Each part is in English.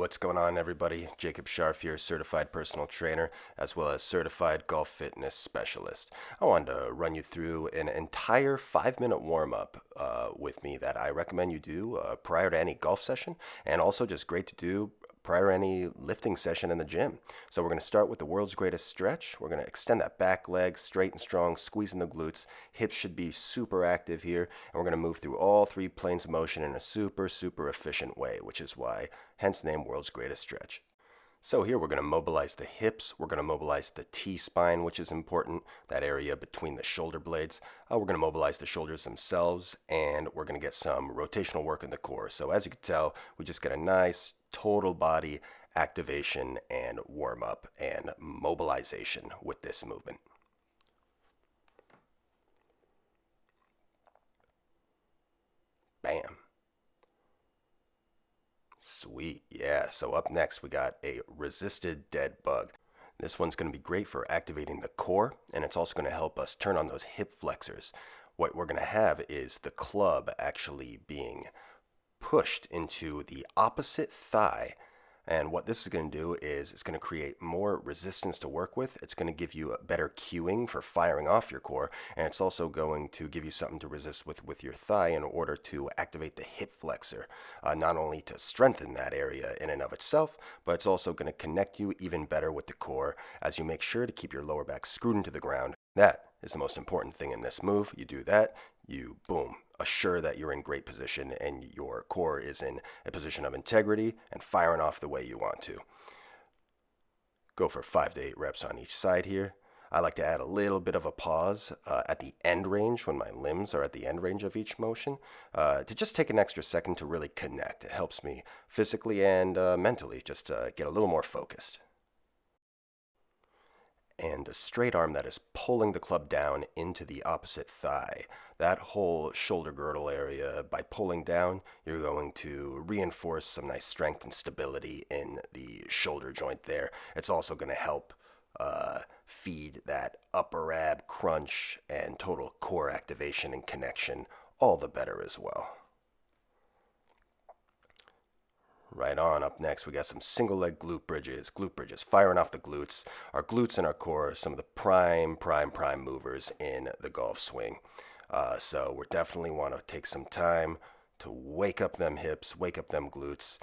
What's going on, everybody? Jacob Scharf here, certified personal trainer, as well as certified golf fitness specialist. I wanted to run you through an entire 5-minute warm-up with me that I recommend you do prior to any golf session, and also just great to do prior to any lifting session in the gym. So we're going to start with the world's greatest stretch. We're going to extend that back leg straight and strong, squeezing the glutes. Hips should be super active here, and we're going to move through all three planes of motion in a super efficient way, which is why, hence the name world's greatest stretch. So here we're going to mobilize the hips, we're going to mobilize the T-spine, which is important, that area between the shoulder blades. We're going to mobilize the shoulders themselves, and we're going to get some rotational work in the core. So as you can tell, we just get a nice total body activation and warm up and mobilization with this movement. Bam. Sweet, yeah. So up next we got a resisted dead bug. This one's going to be great for activating the core, and it's also going to help us turn on those hip flexors. What we're going to have is the club actually being pushed into the opposite thigh. And what this is going to do is it's going to create more resistance to work with. It's going to give you a better cueing for firing off your core. And it's also going to give you something to resist with your thigh in order to activate the hip flexor. Not only to strengthen that area in and of itself, but it's also going to connect you even better with the core as you make sure to keep your lower back screwed into the ground. That is the most important thing in this move. You do that, you boom, assure that you're in great position and your core is in a position of integrity and firing off the way you want to. Go for 5 to 8 reps on each side here. I like to add a little bit of a pause at the end range when my limbs are at the end range of each motion to just take an extra second to really connect. It helps me physically and mentally just get a little more focused. And the straight arm that is pulling the club down into the opposite thigh. That whole shoulder girdle area, by pulling down, you're going to reinforce some nice strength and stability in the shoulder joint there. It's also going to help feed that upper ab crunch and total core activation and connection all the better as well. Right on. Up next, we got some single leg glute bridges, firing off the glutes. Our glutes and our core are some of the prime movers in the golf swing. So we definitely want to take some time to wake up them hips, wake up them glutes.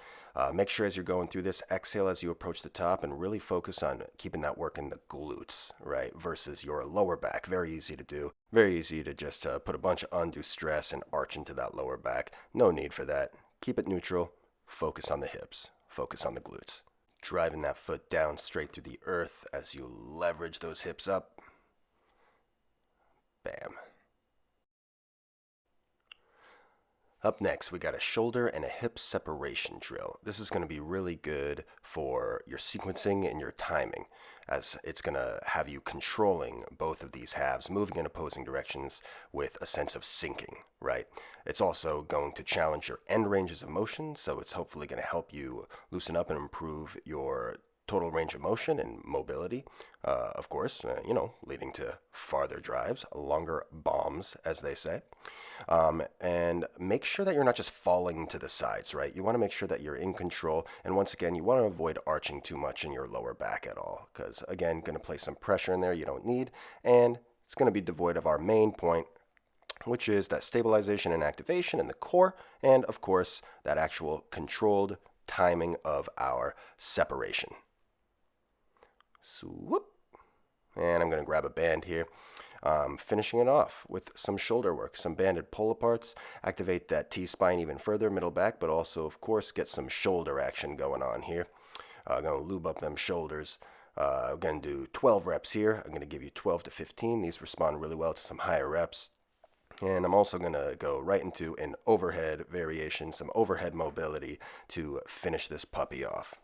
Make sure as you're going through this, exhale as you approach the top and really focus on keeping that work in the glutes, right? Versus your lower back. Very easy to do. Very easy to just put a bunch of undue stress and arch into that lower back. No need for that. Keep it neutral. Focus on the hips. Focus on the glutes. Driving that foot down straight through the earth as you leverage those hips up. Bam. Up next, we got a shoulder and a hip separation drill. This is going to be really good for your sequencing and your timing, as it's going to have you controlling both of these halves, moving in opposing directions with a sense of syncing, right? It's also going to challenge your end ranges of motion, so it's hopefully going to help you loosen up and improve your total range of motion and mobility, of course, leading to farther drives, longer bombs, as they say. And make sure that you're not just falling to the sides, right? You want to make sure that you're in control. And once again, you want to avoid arching too much in your lower back at all, because again, going to place some pressure in there you don't need, and it's going to be devoid of our main point, which is that stabilization and activation in the core, and of course, that actual controlled timing of our separation. Swoop. And I'm going to grab a band here. Finishing it off with some shoulder work, some banded pull-aparts, activate that T-spine even further, middle back, but also, of course, get some shoulder action going on here. I'm going to lube up them shoulders. I'm going to do 12 reps here. I'm going to give you 12 to 15. These respond really well to some higher reps. And I'm also going to go right into an overhead variation, some overhead mobility to finish this puppy off.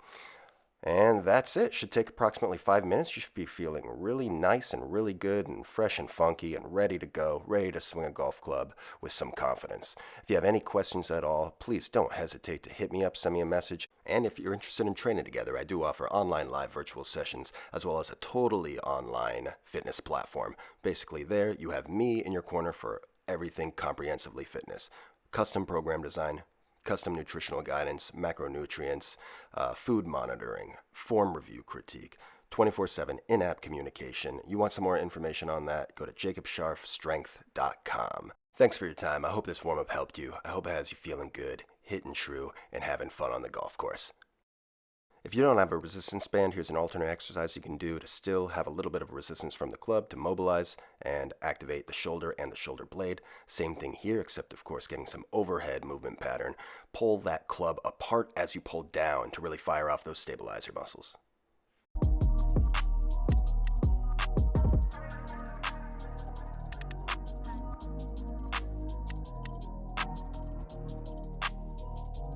And that's it. Should take approximately 5 minutes. You should be feeling really nice and really good and fresh and funky and ready to go, ready to swing a golf club with some confidence. If you have any questions at all, please don't hesitate to hit me up, send me a message. And if you're interested in training together, I do offer online live virtual sessions as well as a totally online fitness platform. Basically there, you have me in your corner for everything comprehensively fitness. Custom program design, custom nutritional guidance, macronutrients, food monitoring, form review critique, 24/7 in-app communication. You want some more information on that? Go to jacobsharfstrength.com. Thanks for your time. I hope this warm-up helped you. I hope it has you feeling good, hitting true, and having fun on the golf course. If you don't have a resistance band, here's an alternate exercise you can do to still have a little bit of resistance from the club to mobilize and activate the shoulder and the shoulder blade. Same thing here, except of course getting some overhead movement pattern. Pull that club apart as you pull down to really fire off those stabilizer muscles.